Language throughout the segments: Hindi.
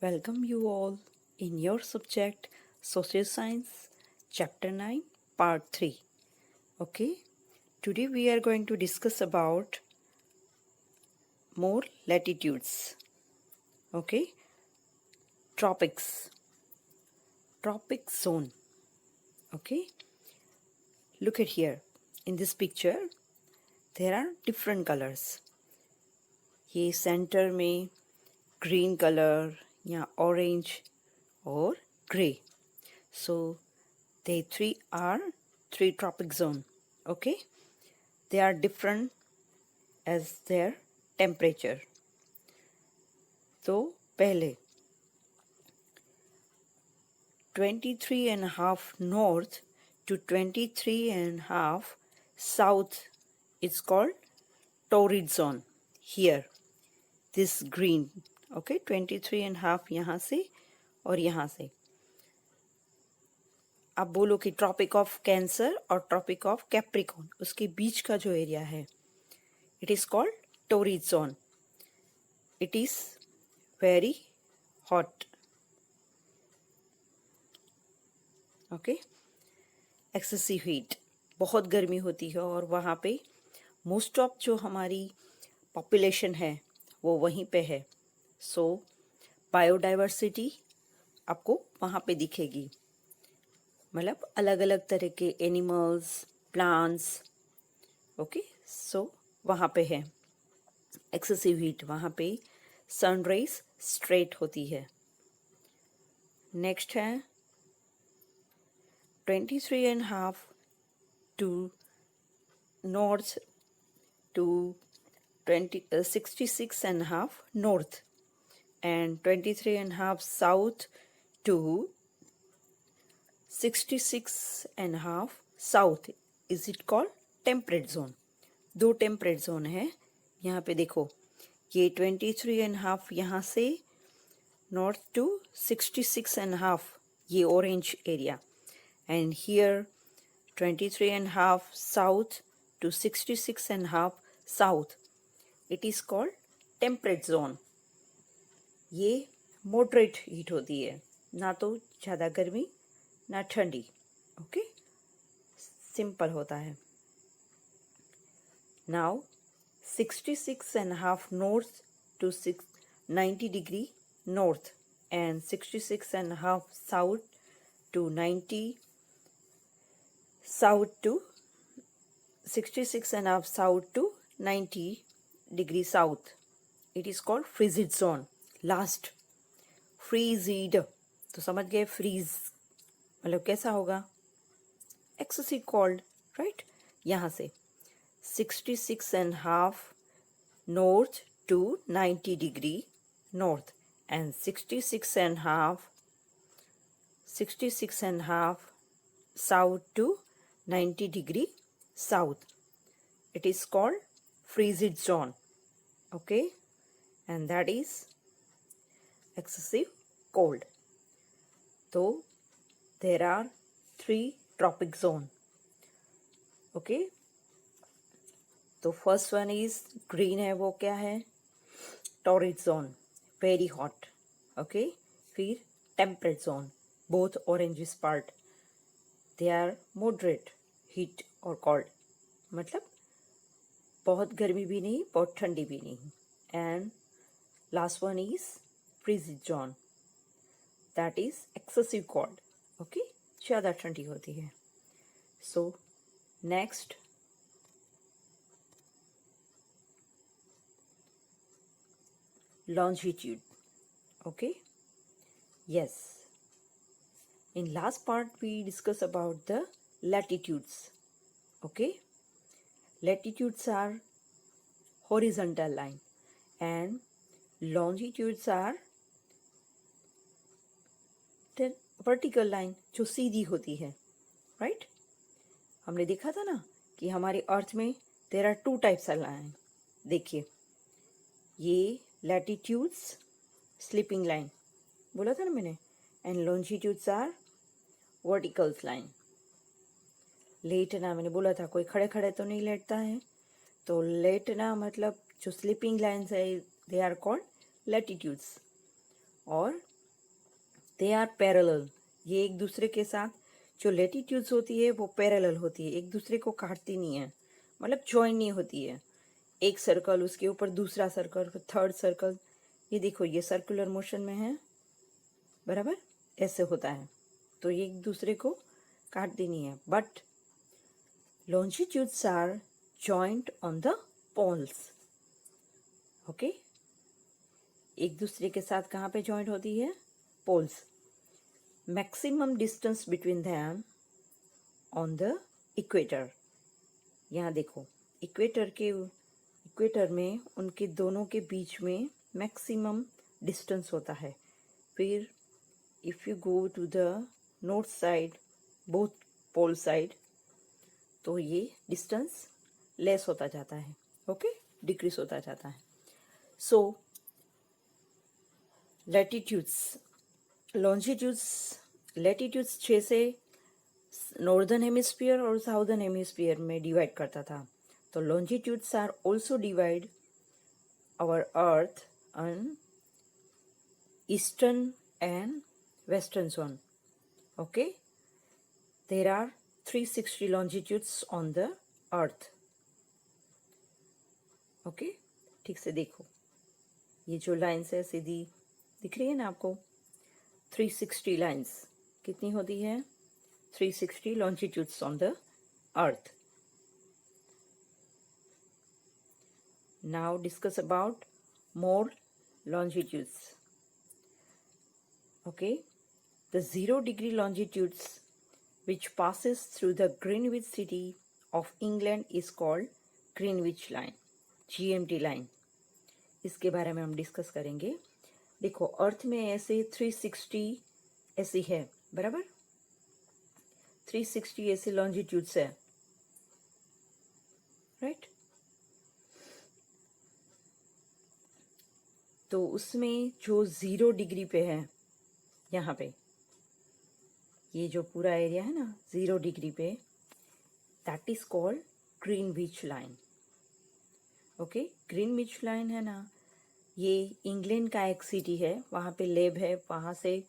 Welcome you all in your subject Social Science Chapter 9 Part 3. Okay, today we are going to discuss about more latitudes. Okay, tropics, tropic zone. Okay, look at here. In this picture, there are different colors. ये सेंटर में ग्रीन कलर या ऑरेंज और grey. So they are three tropic zone. Okay, they are different as their temperature. तो पहले 23.5 north to 23.5 south is called torrid zone. Here this green, okay, 23.5 यहाँ से और यहाँ से. आप बोलो कि ट्रॉपिक ऑफ कैंसर और ट्रॉपिक ऑफ कैप्रिकॉर्न, उसके बीच का जो एरिया है, it is called torrid zone. It is very hot. Okay, excessive heat, बहुत गर्मी होती है और वहाँ पे मोस्ट ऑफ जो हमारी पॉपुलेशन है वो वहीं पे है. सो बायोडाइवर्सिटी आपको वहाँ पे दिखेगी, मतलब अलग अलग तरह के एनिमल्स, प्लांट्स. ओके, सो वहाँ पे है एक्सेसिव हीट, वहाँ पे सनराइज स्ट्रेट होती है. नेक्स्ट है 23.5 to north to 66.5 north and 23.5 south to 66.5 south is it called temperate zone. दो टेम्परेट जोन है यहाँ पे. देखो ये 23.5 यहाँ से नॉर्थ टू 66.5, ये orange area, and here 23.5 south to 66.5 south, it is called temperate zone. ये मॉडरेट हीट होती है, ना तो ज़्यादा गर्मी ना ठंडी. ओके, सिंपल होता है. Now 66.5 north to 90 degree north and 66.5 south to 90 south to 66.5 south to 90 degree south, it is called frigid zone. Last frigid, तो समझ गए फ्रीज मतलब कैसा होगा, एक्सेसिव कोल्ड, राइट. यहाँ से 66.5 north to 90 degree north and 66.5 south to 90 degree south, it is called frigid zone. Okay, and that is excessive cold. तो there are 3 tropic zone. Okay, तो फर्स्ट वन इज ग्रीन है, वो क्या है, torrid zone, very hot. Okay, फिर temperate zone, both orange is part, they are moderate heat और कोल्ड, मतलब बहुत गर्मी भी नहीं बहुत ठंडी भी नहीं. And last one is frigid zone, that is excessive cold. Okay, ज़्यादा ठंडी होती है. So next longitude. Okay, yes, in last part we discussed about the latitudes. Okay, latitudes are horizontal line and longitudes are the vertical line, जो सीधी होती है, राइट. हमने देखा था ना कि हमारे अर्थ में there are 2 types of line. देखिए ये लैटिट्यूड्स, स्लीपिंग लाइन बोला था ना मैंने, and longitudes are verticals line. लेटना मैंने बोला था, कोई खड़े खड़े तो नहीं लेटता है, तो लेटना मतलब जो स्लीपिंग लाइन्स है दे आर कॉल्ड लैटिट्यूड्स, और दे आर पैरेलल, ये एक दूसरे के साथ जो लेटीट्यूड्स होती है वो पैरेलल होती है, एक दूसरे को काटती नहीं है, मतलब ज्वाइन नहीं होती है। एक सर्कल उसके ऊपर दूसरा सर्कल, थर्ड सर्कल, ये देखो ये सर्कुलर मोशन में है, बराबर ऐसे होता है। तो ये एक दूसरे को काटती नहीं है। But longitudes are joined on the poles. Okay, एक दूसरे के साथ कहाँ पे जॉइंट होती है? Poles. Maximum distance between them on the equator. यहाँ देखो इक्वेटर में उनके दोनों के बीच में मैक्सिमम डिस्टेंस होता है। फिर if you go to the north side, both pole side, तो ये डिस्टेंस लेस होता जाता है, ओके, डिक्रीज होता जाता है। सो लैटिट्यूड्स, लॉन्जिट्यूड्स, लैटिट्यूड्स 6 से नॉर्दर्न हेमिस्फीयर और साउदर्न हेमिस्फीयर में डिवाइड करता था। तो longitudes are also divide our earth on eastern and western zone. Okay, there are 360 longitudes on the earth. Okay, ठीक से देखो, ये जो लाइन्स है सीधी दिख रही है ना आपको, 360 लाइन्स कितनी होती है? 360 longitudes on the earth. Now discuss about more longitudes. Okay, the 0-degree longitudes which passes through the Greenwich city of England is called Greenwich line, GMT line. इसके बारे में हम डिस्कस करेंगे। देखो अर्थ में ऐसे 360 ऐसी है, बराबर 360 ऐसे लॉन्जिट्यूड्स है, राइट। तो उसमें जो 0 डिग्री पे है, यहाँ पे ये जो पूरा एरिया है ना 0 डिग्री पे, that is called Greenwich line. Okay, Greenwich line है ना, ये इंग्लैंड का एक सिटी है, वहाँ पे लेब है, वहाँ से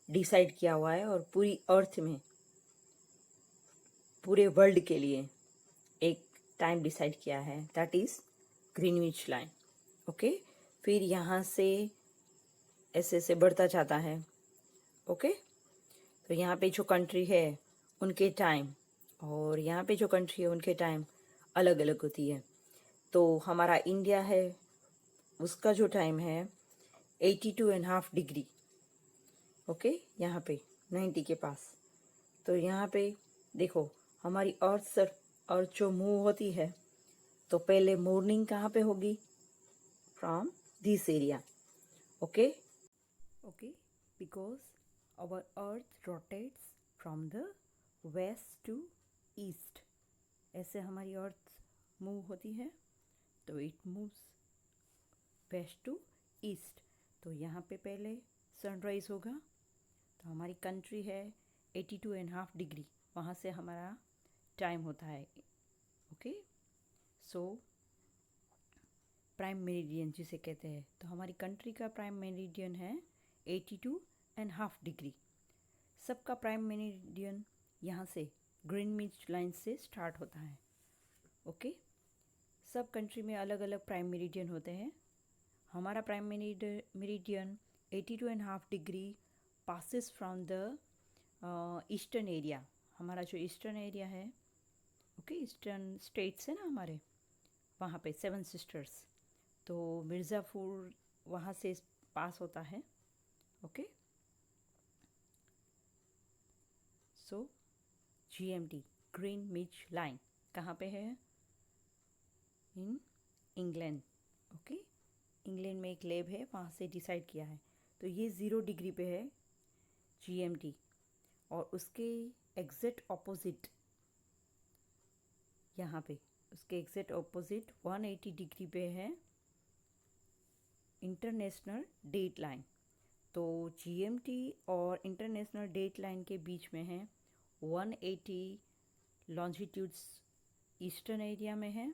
डिसाइड किया हुआ है और पूरी अर्थ में, पूरे वर्ल्ड के लिए एक टाइम डिसाइड किया है, that is Greenwich line. Okay, फिर यहाँ से ऐसे ऐसे बढ़ता जाता है। ओके, तो यहाँ पे जो कंट्री है उनके टाइम और यहाँ पे जो कंट्री है उनके टाइम अलग अलग होती है। तो हमारा इंडिया है, उसका जो टाइम है 82.5 डिग्री, ओके, यहाँ पे 90 के पास। तो यहाँ पे देखो हमारी अर्थ जो मूव होती है, तो पहले मॉर्निंग कहाँ पे होगी? From this area, okay, because our earth rotates from the west to east, ऐसे हमारी अर्थ मूव होती है, तो it moves west to east. तो यहाँ पे पहले सनराइज होगा, तो हमारी कंट्री है 82.5 डिग्री, वहाँ से हमारा टाइम होता है। ओके, सो प्राइम मेरिडियन जिसे कहते हैं, तो हमारी कंट्री का प्राइम मेरिडियन है 82.5 डिग्री। सबका प्राइम मेरिडियन यहाँ से ग्रीनविच लाइन से स्टार्ट होता है। ओके, सब कंट्री में अलग अलग प्राइम मेरिडियन होते हैं। हमारा prime meridian 82.5 degree passes from the eastern area. हमारा जो ईस्टर्न एरिया है, ओके, ईस्टर्न स्टेट्स है ना हमारे, वहाँ पे 7 सिस्टर्स, तो मिर्ज़ापुर वहाँ से पास होता है। ओके, सो GMT ग्रीनविच लाइन कहाँ पे है? In England. ओके, इंग्लैंड में एक लेब है, वहाँ से डिसाइड किया है। तो ये 0 डिग्री पे है GMT, और उसके एग्जैक्ट ऑपोजिट यहाँ पे, उसके एग्जैक्ट ऑपोजिट 180 डिग्री पे है इंटरनेशनल डेट लाइन। तो GMT और इंटरनेशनल डेट लाइन के बीच में है 180 लॉन्जिट्यूड्स ईस्टर्न एरिया में है,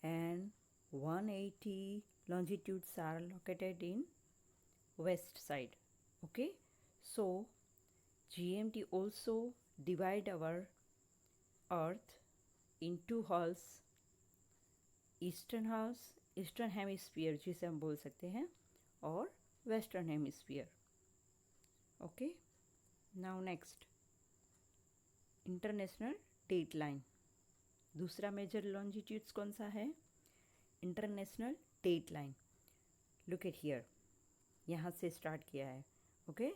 and 180 longitudes are located in west side. Okay, So GMT also divide our earth in two halves, eastern hemisphere जिसे हम बोल सकते हैं, और western hemisphere. Okay, now next international date line. दूसरा मेजर लॉन्जिट्यूड्स कौन सा है? International date line. Look at here, यहाँ से स्टार्ट किया है. ओके,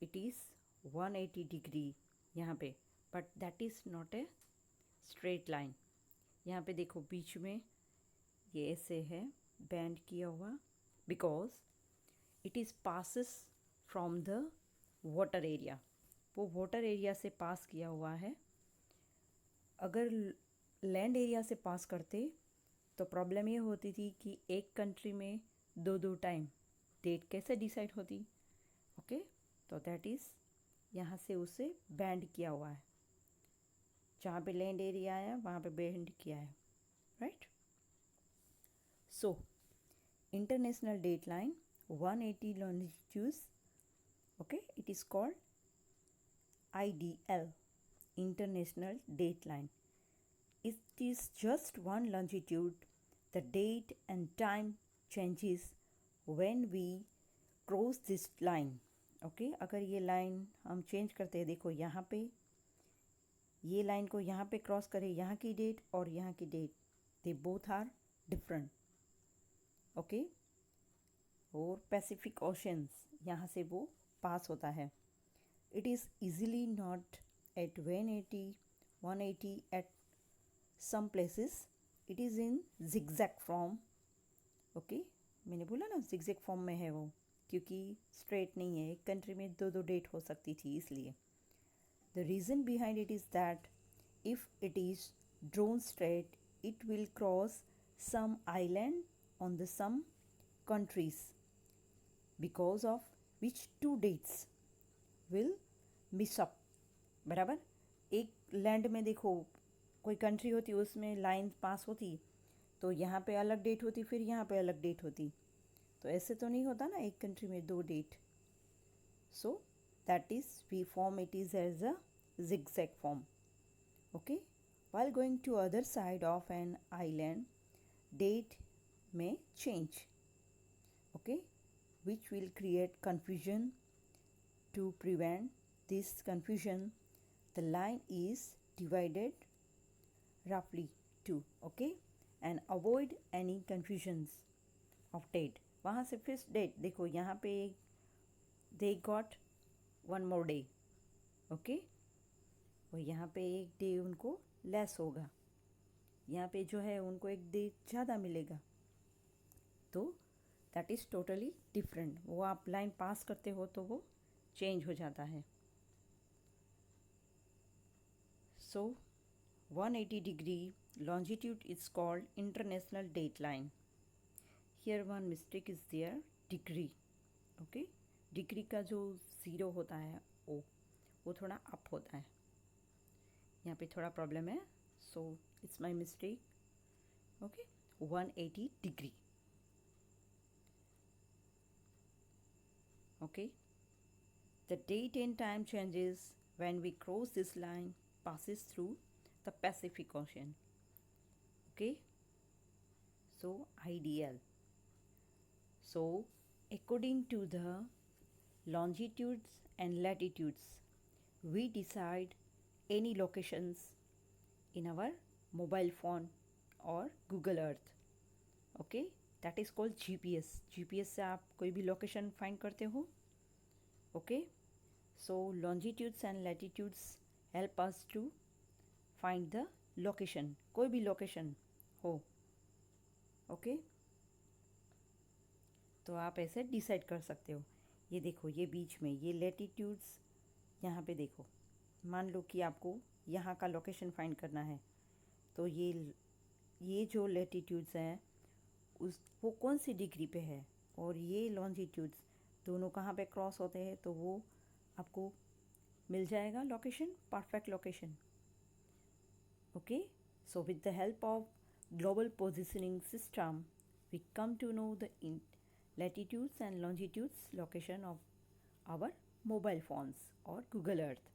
इट इज़ 180 डिग्री यहाँ पे, but that is not a straight line. यहाँ पे देखो बीच में ये ऐसे है बैंड किया हुआ, because it is passes from the water area. वो वाटर एरिया से पास किया हुआ है. अगर लैंड एरिया से पास करते तो प्रॉब्लम ये होती थी कि एक कंट्री में दो दो टाइम डेट कैसे डिसाइड होती. ओके, तो दैट इज़ यहाँ से उसे बैंड किया हुआ है. जहाँ पे लैंड एरिया आया वहाँ पे बैंड किया है, right. So international date line 180 longitudes. Okay, it is called IDL, International Date Line. It is just one longitude. The date and time changes when we cross this line. Okay, अगर ये लाइन हम चेंज करते हैं, देखो यहाँ पे ये लाइन को यहाँ पे क्रॉस करें, यहाँ की डेट और यहाँ की date, they both are different. Okay, और पैसिफिक ओशंस यहाँ से वो पास होता है. It is easily not at 180 at some places. It is in zigzag form. Okay, मैंने बोला ना जिगजैग फॉर्म में है वो, क्योंकि स्ट्रेट नहीं है. एक कंट्री में दो दो डेट हो सकती थी, इसलिए. The reason behind it is that if it is drone straight it will cross some island on the some countries, because of which two dates will miss up. बराबर, एक लैंड में देखो कोई कंट्री होती, उसमें लाइन पास होती तो यहाँ पे अलग डेट होती, फिर यहाँ पे अलग डेट होती. तो ऐसे तो नहीं होता ना एक कंट्री में दो date. So that is we form it is as a zigzag form. Okay, while going to other side of an island, date may change. Okay, which will create confusion. To prevent this confusion, the line is divided roughly two. Okay, and avoid any confusions of date. वहाँ से फिक्स डेट देखो, यहाँ पे they got one more day. Okay, और यहाँ पे एक डे उनको लेस होगा, यहाँ पे जो है उनको एक डे ज़्यादा मिलेगा. तो दैट इज़ टोटली डिफरेंट. वो आप लाइन पास करते हो तो वो चेंज हो जाता है. So 180 degree longitude is called international date line. Here one mistake is there, degree. Okay, degree का जो ज़ीरो होता है वो थोड़ा अप होता है. यहाँ पे थोड़ा प्रॉब्लम है, so it's my mistake. Okay, 180 degree. Okay, the date and time changes when we cross this line passes through the Pacific Ocean. Okay, so IDL. So according to the longitudes and latitudes, we decide any locations in our mobile phone or Google Earth. Okay, that is called GPS. GPS से आप कोई भी लोकेशन फाइंड करते हो. Okay, so longitudes and latitudes help us to find the location. कोई भी लोकेशन हो. ओके, तो आप ऐसे डिसाइड कर सकते हो. ये देखो, ये बीच में ये लेटीट्यूड्स, यहाँ पे देखो, मान लो कि आपको यहाँ का लोकेशन फाइंड करना है, तो ये जो लेटीट्यूड्स हैं वो कौन सी डिग्री पे है, और ये लॉन्जिट्यूड्स दोनों कहाँ पे क्रॉस होते हैं, तो वो आपको मिल जाएगा location, perfect location. Okay, so with the help of global positioning system we come to know the latitudes and longitudes location of our mobile phones or Google Earth.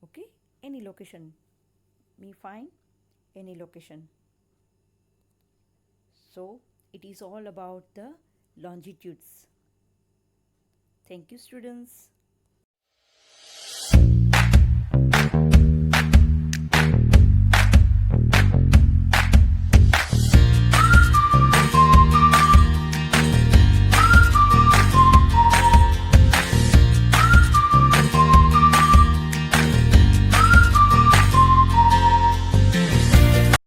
Okay, any location me find any location. So it is all about the longitudes. Thank you, students.